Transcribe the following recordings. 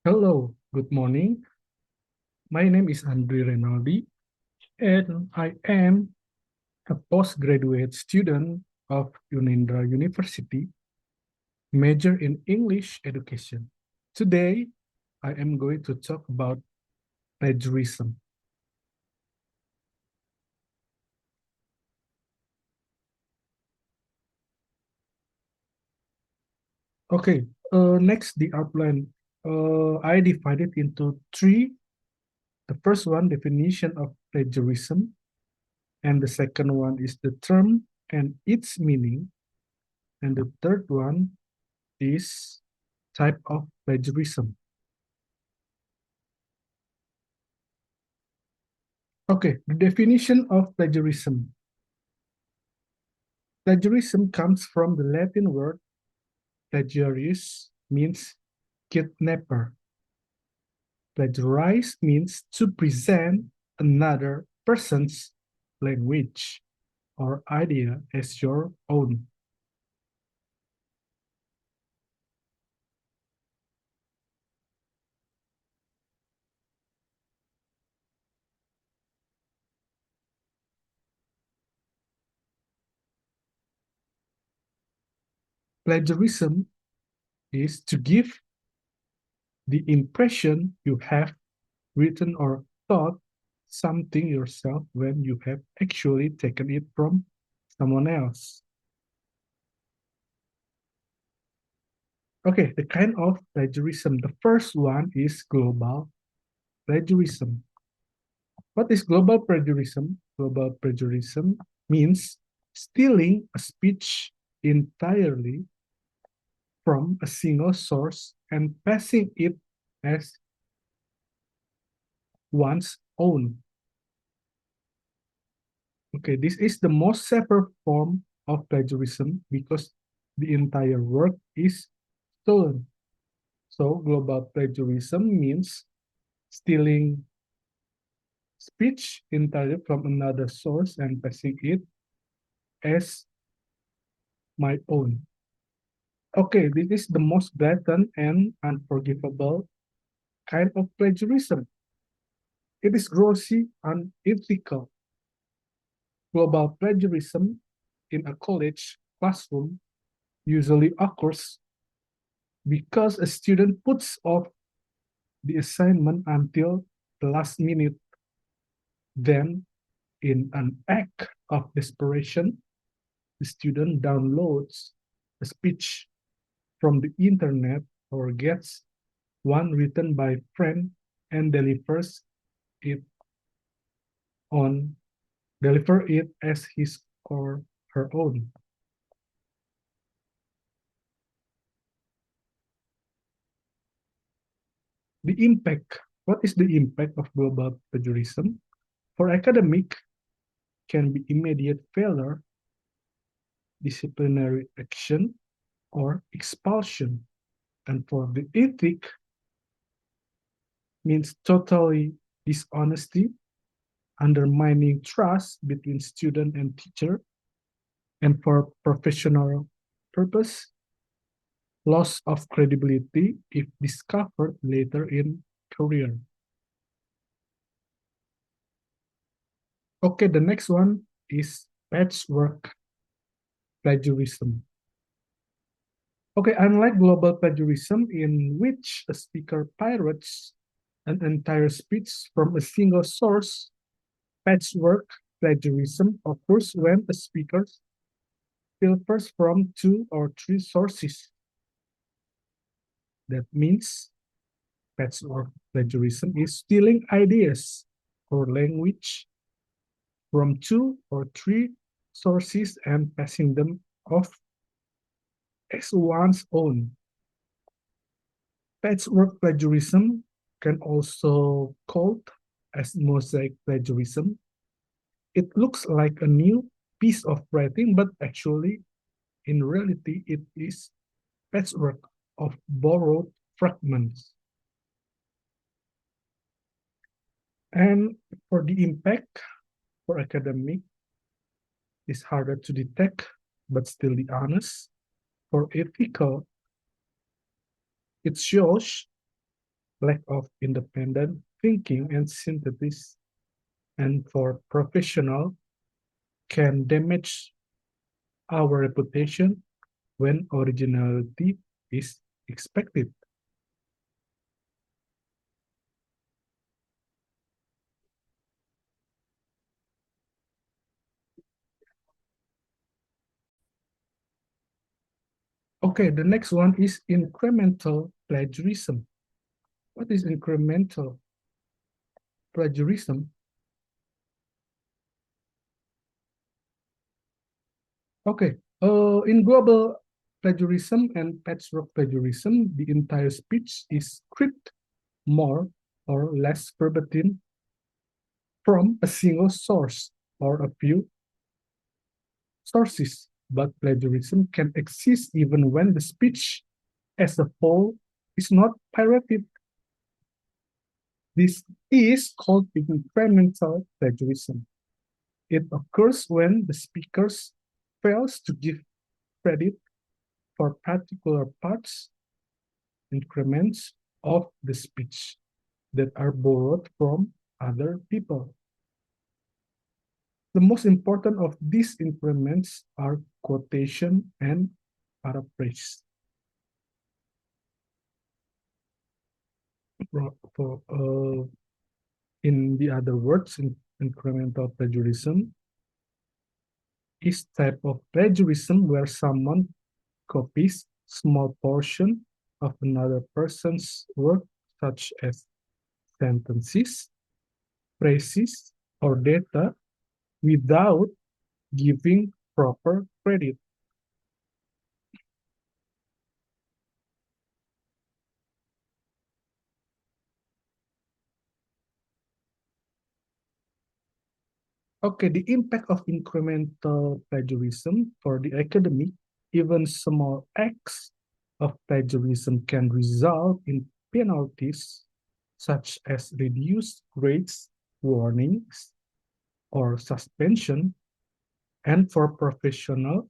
Hello, good morning. My name is Andri Renaldy, and I am a postgraduate student of Unindra University, major in English education. Today, I am going to talk about plagiarism. Okay, next the outline. I divided into three. The first one, definition of plagiarism, and the second one is the term and its meaning, and the third one is type of plagiarism. Okay, the definition of plagiarism. Plagiarism comes from the Latin word plagiaris, means kidnapper. Plagiarize means to present another person's language or idea as your own. Plagiarism is to give the impression you have written or thought something yourself when you have actually taken it from someone else. Okay, the kind of plagiarism. The first one is global plagiarism. What is global plagiarism? Global plagiarism means stealing a speech entirely from a single source and passing it as one's own. Okay, this is the most severe form of plagiarism because the entire work is stolen. So global plagiarism means stealing speech entirely from another source and passing it as my own. Okay, this is the most blatant and unforgivable kind of plagiarism. It is grossly unethical. Global plagiarism in a college classroom usually occurs because a student puts off the assignment until the last minute. Then, in an act of desperation, the student downloads a speech from the internet or gets one written by a friend and it on deliver it as his or her own. The impact. What is the impact of global plagiarism? For academic, can be immediate failure, disciplinary action, or expulsion. And for the ethic, means totally dishonesty, undermining trust between student and teacher, and for professional purpose, loss of credibility if discovered later in career. Okay, the next one is patchwork plagiarism. Okay, unlike global plagiarism in which a speaker pirates an entire speech from a single source, patchwork plagiarism occurs when a speaker pilfers from two or three sources. That means patchwork plagiarism is stealing ideas or language from two or three sources and passing them off as one's own. Patchwork plagiarism can also called as mosaic plagiarism. It looks like a new piece of writing, but actually, in reality, it is patchwork of borrowed fragments. And for the impact for academic, it's harder to detect, but still be honest. For ethical, it shows lack of independent thinking and synthesis, and for professional can damage our reputation when originality is expected. Okay, the next one is incremental plagiarism. What is incremental plagiarism? Okay, in global plagiarism and patchwork plagiarism, the entire speech is script more or less verbatim from a single source or a few sources. But plagiarism can exist even when the speech as a whole is not pirated. This is called incremental plagiarism. It occurs when the speaker fails to give credit for particular parts, increments of the speech that are borrowed from other people. The most important of these increments are quotation and paraphrase. For, in the other words, incremental plagiarism is type of plagiarism where someone copies small portion of another person's work, such as sentences, phrases, or data, without giving proper credit. Okay, the impact of incremental plagiarism for the academic, even small acts of plagiarism can result in penalties such as reduced grades, warnings, or suspension. And for professional,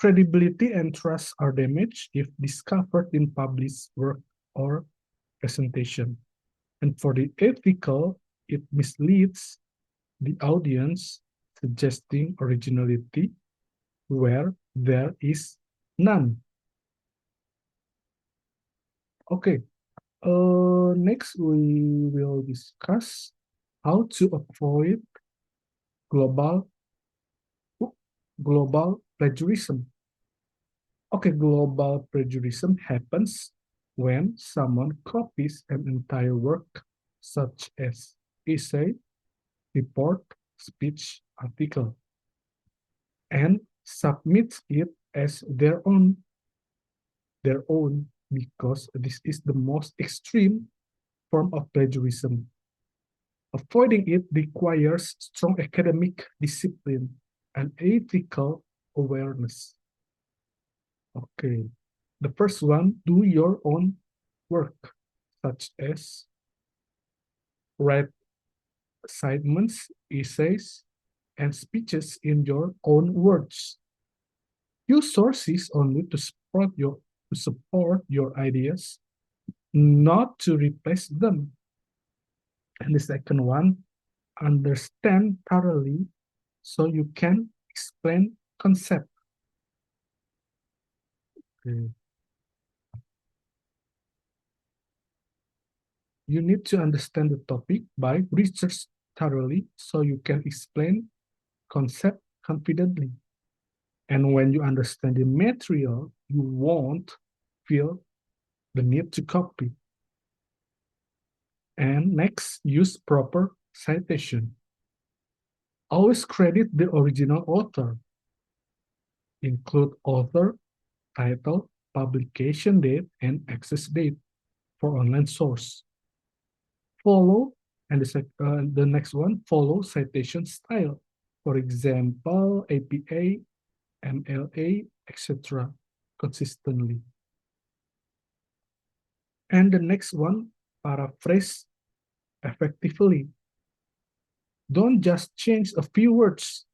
credibility and trust are damaged if discovered in published work or presentation. And for the ethical, it misleads the audience, suggesting originality where there is none. Okay, next we will discuss how to avoid global global plagiarism. Okay, global plagiarism happens when someone copies an entire work, such as essay, report, speech, article, and submits it as their own because this is the most extreme form of plagiarism. Avoiding it requires strong academic discipline and ethical awareness. Okay, the first one, do your own work, such as write assignments, essays, and speeches in your own words. Use sources only to support your ideas, not to replace them. And the second one, understand thoroughly so you can explain concept. Okay. You need to understand the topic by research thoroughly so you can explain concept confidently. And when you understand the material, you won't feel the need to copy. And next, use proper citation. Always credit the original author. Include author, title, publication date, and access date for online source. Follow, and the next one, follow citation style. For example, APA, MLA, etc. consistently. And the next one, paraphrase effectively. Don't just change a few words.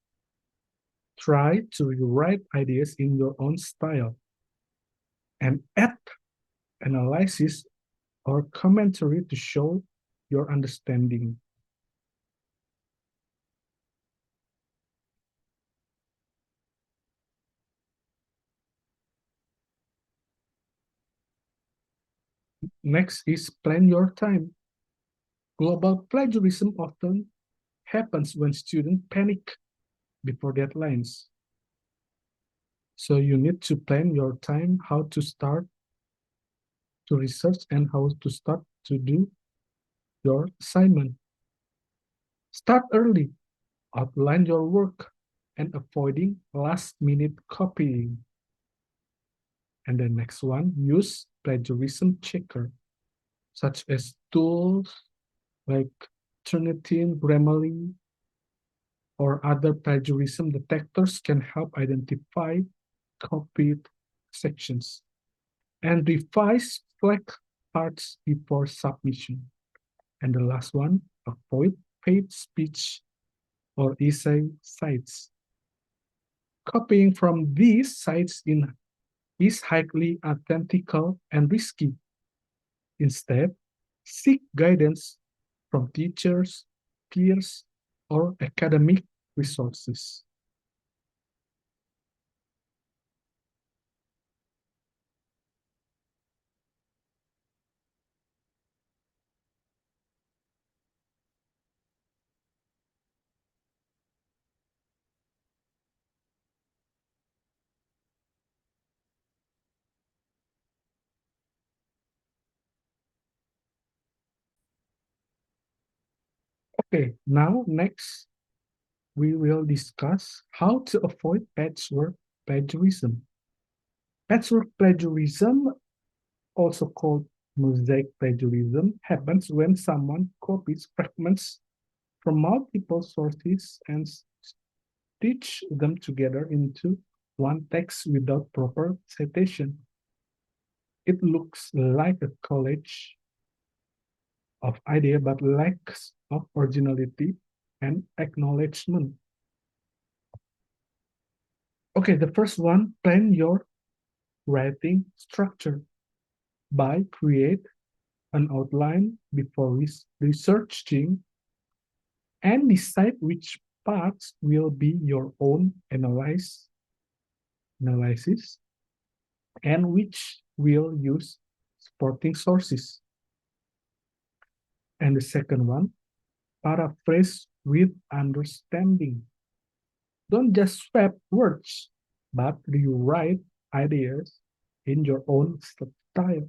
Try to rewrite ideas in your own style and add analysis or commentary to show your understanding. Next is plan your time. Global plagiarism often happens when students panic before deadlines. So you need to plan your time, how to start to research and how to start to do your assignment. Start early, outline your work, and avoiding last-minute copying. And the next one, use plagiarism checker, such as tools like Turnitin, Grammarly, or other plagiarism detectors can help identify copied sections. And revise flag parts before submission. And the last one, avoid paid speech or essay sites. Copying from these sites is highly unethical and risky. Instead, seek guidance from teachers, peers, or academic resources. Okay, now next we will discuss how to avoid patchwork plagiarism. Patchwork plagiarism, also called mosaic plagiarism, happens when someone copies fragments from multiple sources and stitch them together into one text without proper citation. It looks like a college of idea but lacks of originality and acknowledgement. Okay, the first one, plan your writing structure by create an outline before researching and decide which parts will be your own analysis and which will use supporting sources. And the second one, paraphrase with understanding. Don't just swap words, but rewrite ideas in your own style.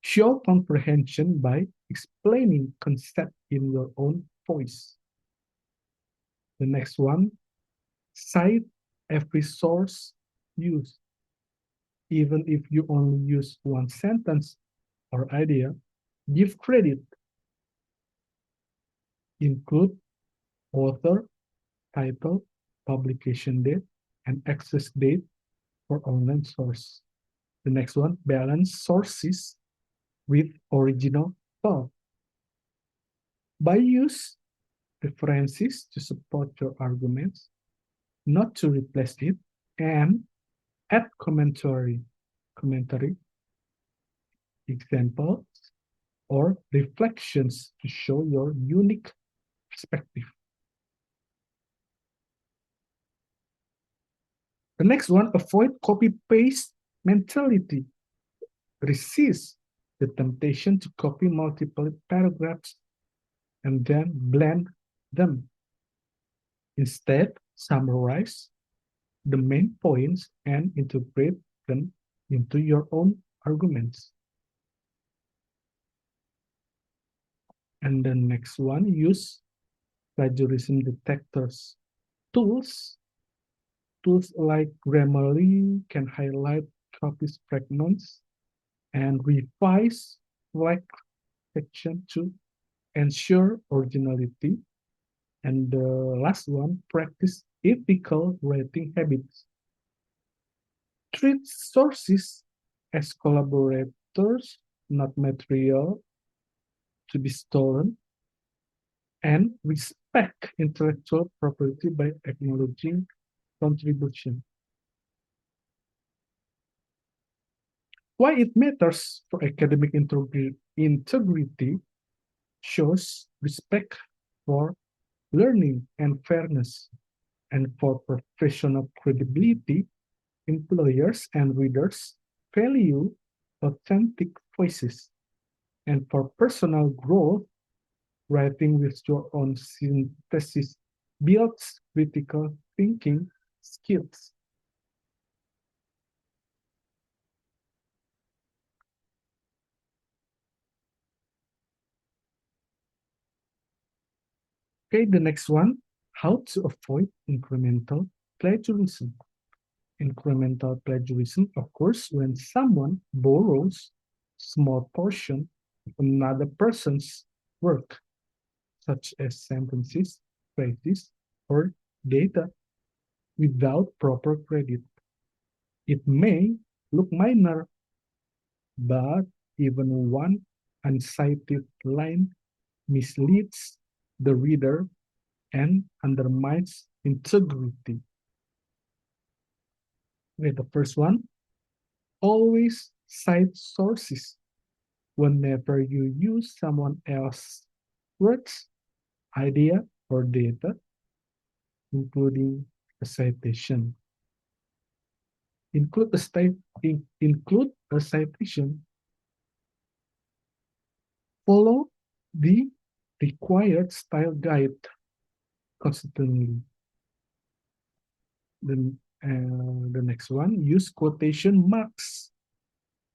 Show comprehension by explaining concept in your own voice. The next one, cite every source used. Even if you only use one sentence or idea, give credit. Include author, title, publication date, and access date for online source. The next one, balance sources with original thought. By use references to support your arguments, not to replace it, and add commentary, examples, or reflections to show your unique perspective. The next one, avoid copy-paste mentality. Resist the temptation to copy multiple paragraphs and then blend them. Instead, summarize the main points and interpret them into your own arguments. And the next one, use plagiarism detectors. Tools like Grammarly can highlight copy fragments and revise flag section to ensure originality. And the last one, practice ethical writing habits. Treat sources as collaborators, not material to be stolen, and respect intellectual property by acknowledging contribution. Why it matters for academic integrity shows respect for learning and fairness, and for professional credibility, employers and readers value authentic voices, and for personal growth, writing with your own synthesis builds critical thinking skills. Okay, the next one, how to avoid incremental plagiarism. Incremental plagiarism occurs when someone borrows small portion of another person's work, such as sentences, phrases, or data without proper credit. It may look minor, but even one uncited line misleads the reader and undermines integrity. Okay, the first one, always cite sources. Whenever you use someone else's words, idea, or data, including a citation. Include a citation. Follow the required style guide consistently. The next one, use quotation marks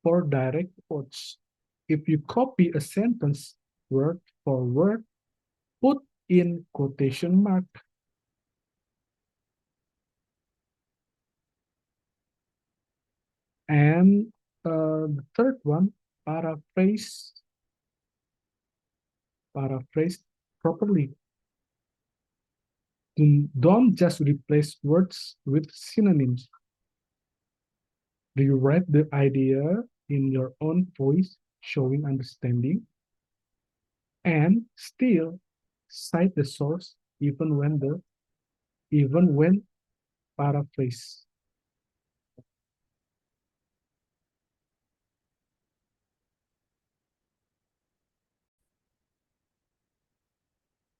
for direct quotes. If you copy a sentence word for word, put in quotation mark. And the third one, paraphrase, paraphrase properly. Don't just replace words with synonyms. Do you write the idea in your own voice, showing understanding, and still cite the source even when paraphrase.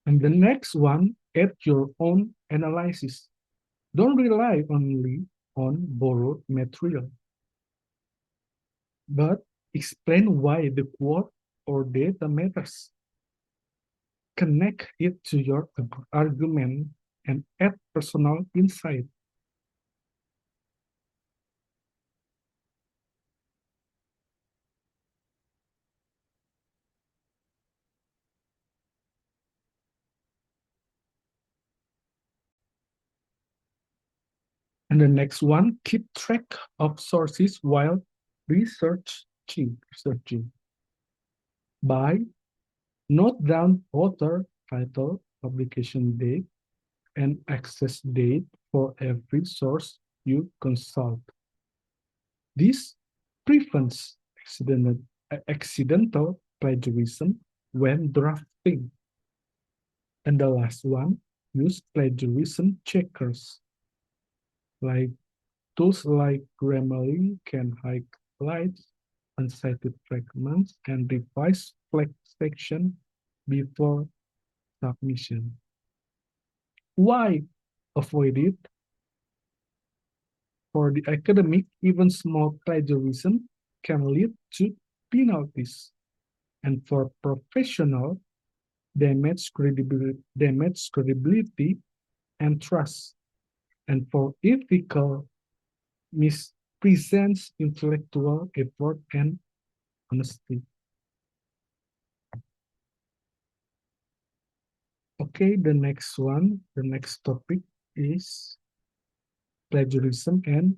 And the next one, add your own analysis. Don't rely only on borrowed material, but explain why the quote or data matters. Connect it to your argument and add personal insight. And the next one, keep track of sources while researching. By note down author, title, publication date, and access date for every source you consult. This prevents accidental plagiarism when drafting. And the last one, use plagiarism checkers. Like tools like Grammarly can highlight uncited fragments and revise flag section before submission. Why avoid it? For the academic, even small plagiarism can lead to penalties. And for professional, damage credibility and trust. And for ethical, mispresents intellectual effort and honesty. Okay, the next topic is plagiarism and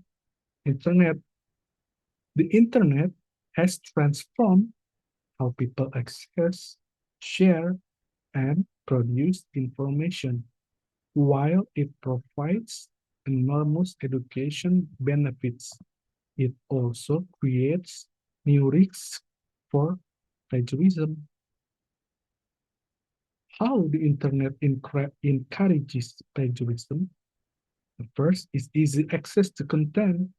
internet. The internet has transformed how people access, share, and produce information. While it provides enormous education benefits, it also creates new risks for plagiarism. How the internet encourages plagiarism? The first is easy access to content.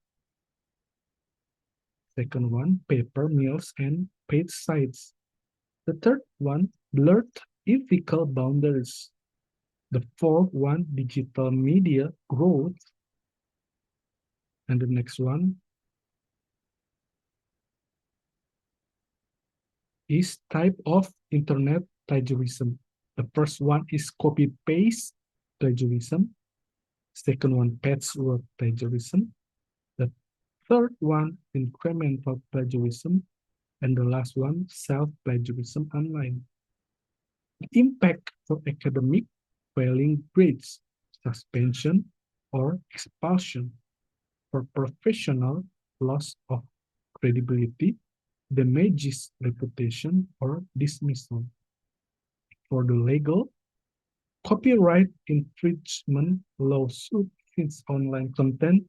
Second one, paper mills and page sites. The third one, blurred ethical boundaries. The fourth one, digital media growth. And the next one is type of internet plagiarism. The first one is copy-paste plagiarism. Second one, patchwork plagiarism. The third one, incremental plagiarism. And the last one, self-plagiarism online. The impact for academic, failing grades, suspension, or expulsion. For professional, loss of credibility, damages reputation, or dismissal. For the legal, copyright infringement lawsuit since online content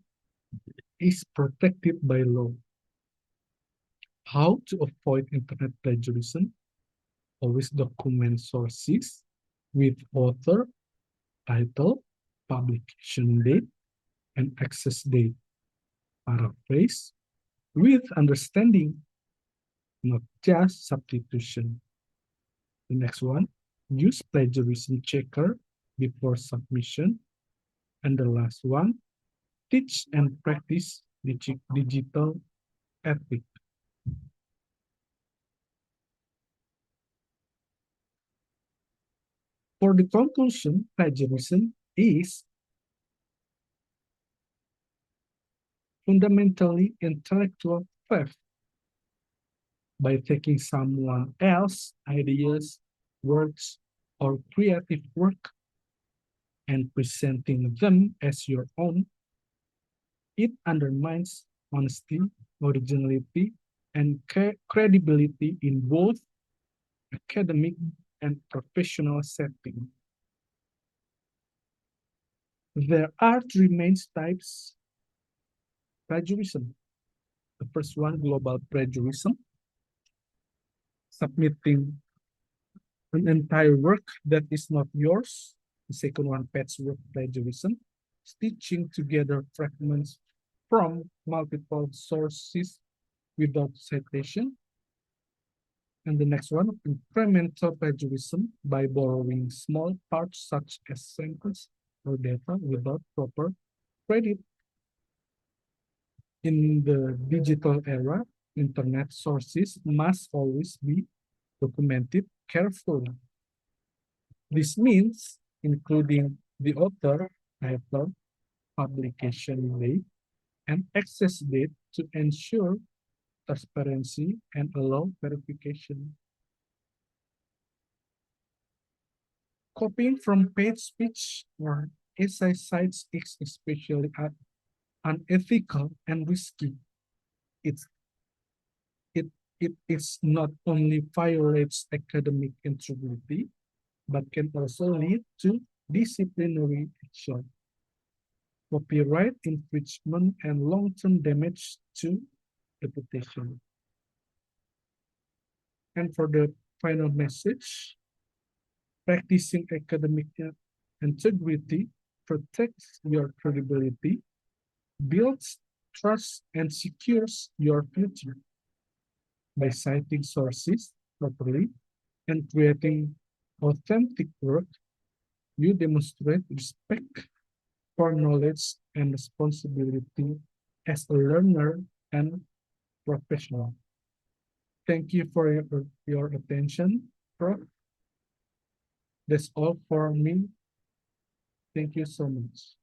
is protected by law. How to avoid internet plagiarism? Always document sources with author, title, publication date, and access date. Paraphrase with understanding, not just substitution. The next one, use plagiarism checker before submission. And the last one, teach and practice digital ethics. For the conclusion, plagiarism is fundamentally intellectual theft by taking someone else's ideas, words, or creative work and presenting them as your own. It undermines honesty, originality, and credibility in both academic and professional settings. There are three main types plagiarism. The first one, global plagiarism, submitting an entire work that is not yours. The second one, patchwork plagiarism, stitching together fragments from multiple sources without citation. And the next one, incremental plagiarism by borrowing small parts such as samples or data without proper credit. In the digital era, internet sources must always be documented carefully. This means including the author, title, publication date, and access date to ensure transparency and allow verification. Copying from paid speech or essay sites is especially unethical and risky. It's, it, it is not only violates academic integrity, but can also lead to disciplinary action, copyright infringement, and long-term damage to reputation. And for the final message, practicing academic integrity protects your credibility, builds trust, and secures your future. By citing sources properly and creating authentic work, you demonstrate respect for knowledge and responsibility as a learner and professional. Thank you for your attention, Prof. That's all for me. Thank you so much.